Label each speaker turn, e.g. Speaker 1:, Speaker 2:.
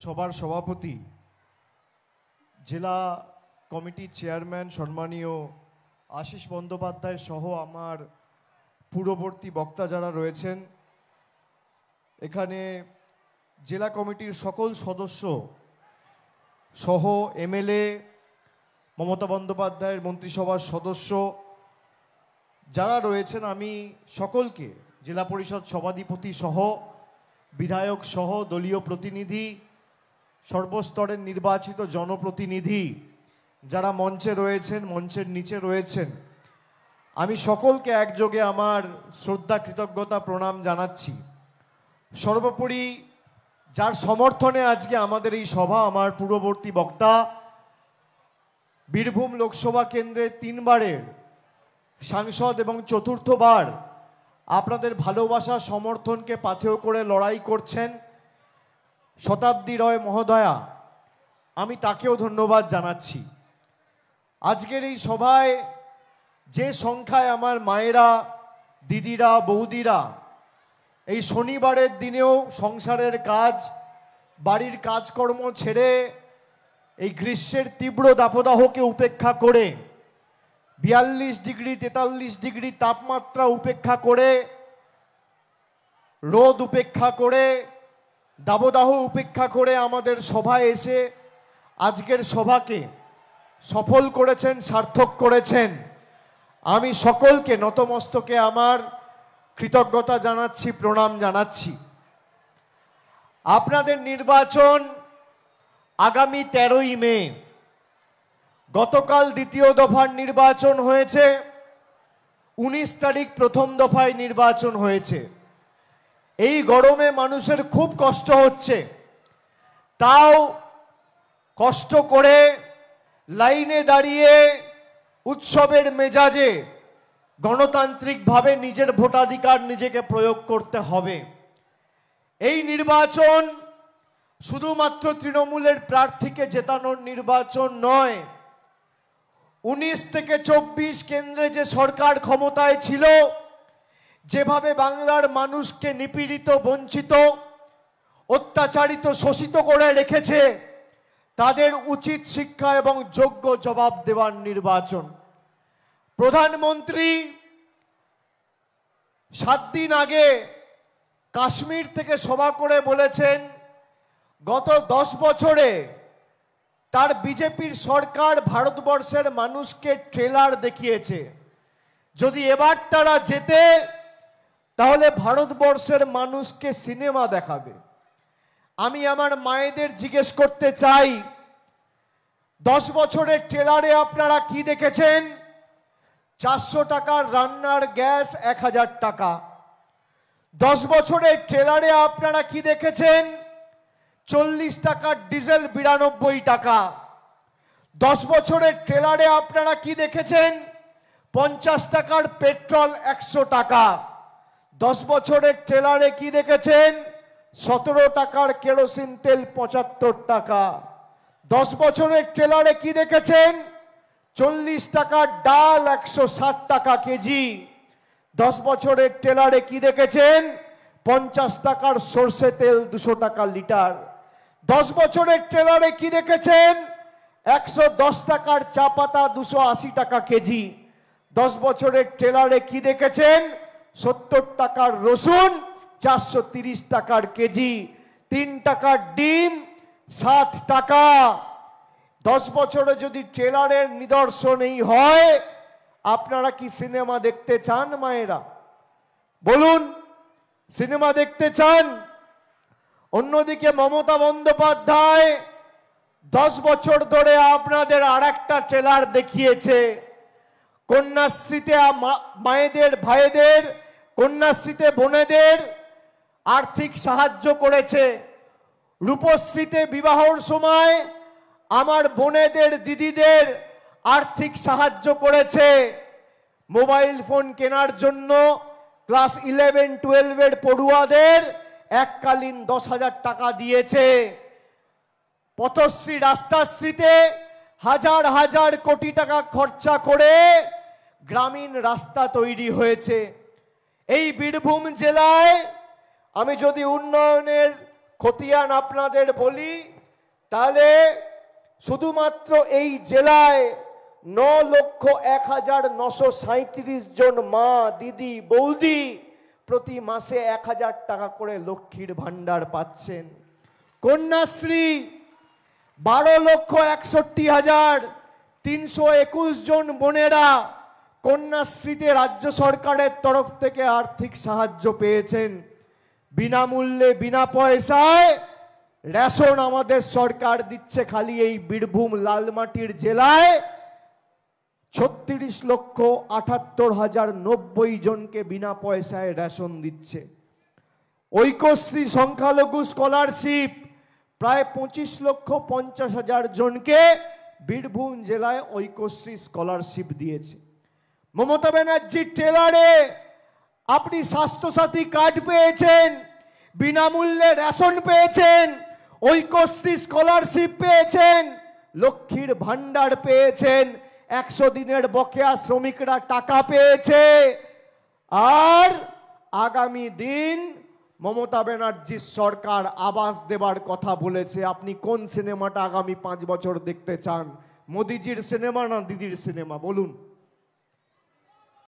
Speaker 1: সভার সভাপতি, জেলা কমিটির চেয়ারম্যান সম্মানীয় আশিস বন্দ্যোপাধ্যায় সহ আমার পূর্ববর্তী বক্তা যারা রয়েছেন, এখানে জেলা কমিটির সকল সদস্য সহ এমএলএ, মমতা বন্দ্যোপাধ্যায়ের মন্ত্রিসভার সদস্য যারা রয়েছেন, আমি সকলকে, জেলা পরিষদ সভাধিপতি সহ বিধায়ক সহ দলীয় প্রতিনিধি, সর্বস্তরের নির্বাচিত জনপ্রতিনিধি যারা মঞ্চে রয়েছেন, মঞ্চের নিচে রয়েছেন, আমি সকলকে একযোগে আমার শ্রদ্ধা, কৃতজ্ঞতা, প্রণাম জানাচ্ছি। সর্বোপরি যার সমর্থনে আজকে আমাদের এই সভা, আমার পূর্ববর্তী বক্তা, বীরভূম লোকসভা কেন্দ্রের 3 বারের সাংসদ এবং চতুর্থবার আপনাদের ভালোবাসা সমর্থনকে পাথেয় করে লড়াই করছেন শতাব্দী রয় মহোদয়া, আমি তাকেও ধন্যবাদ জানাচ্ছি। আজকের এই সভায় যে সংখ্যায় আমার মায়েরা, দিদিরা, বৌদিরা এই শনিবারের দিনেও সংসারের কাজ, বাড়ির কাজকর্ম ছেড়ে এই গ্রীষ্মের তীব্র দাবদাহকে উপেক্ষা করে 42 ডিগ্রি 43 ডিগ্রি তাপমাত্রা উপেক্ষা করে, রোদ উপেক্ষা করে, দাবদাহ উপেক্ষা করে আমাদের সভায় এসে আজকের সভাকে সফল করেছেন, সার্থক করেছেন, আমি সকলকে নতমস্তকে আমার কৃতজ্ঞতা জানাচ্ছি, প্রণাম জানাচ্ছি। আপনাদের নির্বাচন আগামী 13ই মে। গতকাল দ্বিতীয় দফার নির্বাচন হয়েছে, 19 তারিখ প্রথম দফায় নির্বাচন হয়েছে। এই গরমে মানুষের খুব কষ্ট হচ্ছে, তাও কষ্ট করে লাইনে দাঁড়িয়ে উৎসবের মেজাজে গণতান্ত্রিকভাবে নিজের ভোটাধিকার নিজেকে প্রয়োগ করতে হবে। এই নির্বাচন শুধুমাত্র তৃণমূলের প্রার্থীকে জেতানোর নির্বাচন নয়। 19 থেকে 24 কেন্দ্রে যে সরকার ক্ষমতায় ছিল, যেভাবে বাংলার মানুষকে নিপীড়িত, বঞ্চিত, অত্যাচারিত, শোষিত করে রেখেছে, তাদের উচিত শিক্ষা এবং যোগ্য জবাব দেওয়ার নির্বাচন। প্রধানমন্ত্রী 7 দিন আগে কাশ্মীর থেকে সভা করে বলেছেন, গত 10 বছরে তার বিজেপির সরকার ভারতবর্ষের মানুষকে ট্রেলার দেখিয়েছে, যদি এবার তারা জেতে তাহলে ভারতবর্ষের মানুষকে সিনেমা দেখাবে। আমি আমার মায়েদের জিজ্ঞেস করতে চাই, 10 বছরের ট্রেলারে আপনারা কি দেখেছেন? 400 টাকার রান্নার গ্যাস 1000 টাকা। 10 বছরের ট্রেলারে আপনারা কি দেখেছেন? 40 টাকার ডিজেল 92 টাকা। 10 বছরের ট্রেলারে আপনারা কি দেখেছেন? 50 টাকার পেট্রোল 100 টাকা। 10 বছরের ট্রেলারে কি দেখেছেন? 17 টাকার কেরোসিন তেল 75 টাকা। 10 বছরের ট্রেলারে কি দেখেছেন? 40 টাকার ডাল 160 টাকা কেজি। 10 বছরের ট্রেলারে কি দেখেছেন? 50 টাকার সরষে তেল 200 টাকা লিটার। 10 বছরের ট্রেলারে কি দেখেছেন? 110 টাকার চা পাতা 280 টাকা কেজি। 10 বছরের ট্রেলারে কি দেখেছেন? 70 টাকার রসুন 430 টাকার কেজি। 3 টাকার ডিম 7 টাকা। 10 বছরে যদি ট্রেলারের নিদর্শন এই হয়, আপনারা কি সিনেমা দেখতে চান? মায়েরা বলুন, সিনেমা দেখতে চান? অন্যদিকে মমতা বন্দ্যোপাধ্যায় 10 বছর ধরে আপনাদের আরেকটা ট্রেলার দেখিয়েছে। কন্যাশ্রীতে মায়েদের, ভাইদের, কন্যাশ্রীতে বোনেদের আর্থিক সাহায্য করেছে। রূপশ্রীতে বিবাহর সময় আমার বোনেদের, দিদিদের আর্থিক সাহায্য করেছে। মোবাইল ফোন কেনার জন্য ক্লাস 11-12 পড়ুয়াদের এককালীন 10,000 টাকা দিয়েছে। পথশ্রী, রাস্তাশ্রীতে হাজার হাজার কোটি টাকা খরচা করে গ্রামীণ রাস্তা তৈরি হয়েছে। এই বীরভূম জেলায় আমি যদি উন্নয়নের খতিয়ান আপনাদের বলি, তাহলে শুধুমাত্র এই জেলায় 9,01,937 জন মা, দিদি, বৌদি প্রতি মাসে 1,000 টাকা করে লক্ষ্মীর ভান্ডার পাচ্ছেন। কন্যাশ্রী 12,61,321 জন বোনেরা কন্যাশ্রীতে রাজ্য সরকারের তরফ থেকে আর্থিক সাহায্য পেয়েছেন। বিনামূল্যে বিনা পয়সায় রেশন আমাদের সরকার দিচ্ছে। খালি এই বীরভূম লালমাটির জেলায় 36,78,090 জনকে বিনা পয়সায় রেশন দিচ্ছে। ঐক্যশ্রী সংখ্যালঘু স্কলারশিপ প্রায় 25,50,000 জনকে বীরভূম জেলায় ঐক্যশ্রী স্কলারশিপ দিয়েছে। মমতা ব্যানার্জির ট্রেলারে আপনি স্বাস্থ্যসাথী কার্ড পেয়েছেন, বিনামূল্যে রেশন পেয়েছেন, ঐক্যশ্রী স্কলারশিপ পেয়েছেন, লক্ষ্মীর ভান্ডার পেয়েছেন, 100 দিনের বকেয়া শ্রমিকরা টাকা পেয়েছে। আর আগামী দিন মমতা ব্যানার্জির সরকার আবাস দেবার কথা বলেছে। আপনি কোন সিনেমাটা আগামী 5 বছর দেখতে চান? মোদিজির সিনেমা না দিদির সিনেমা? বলুন।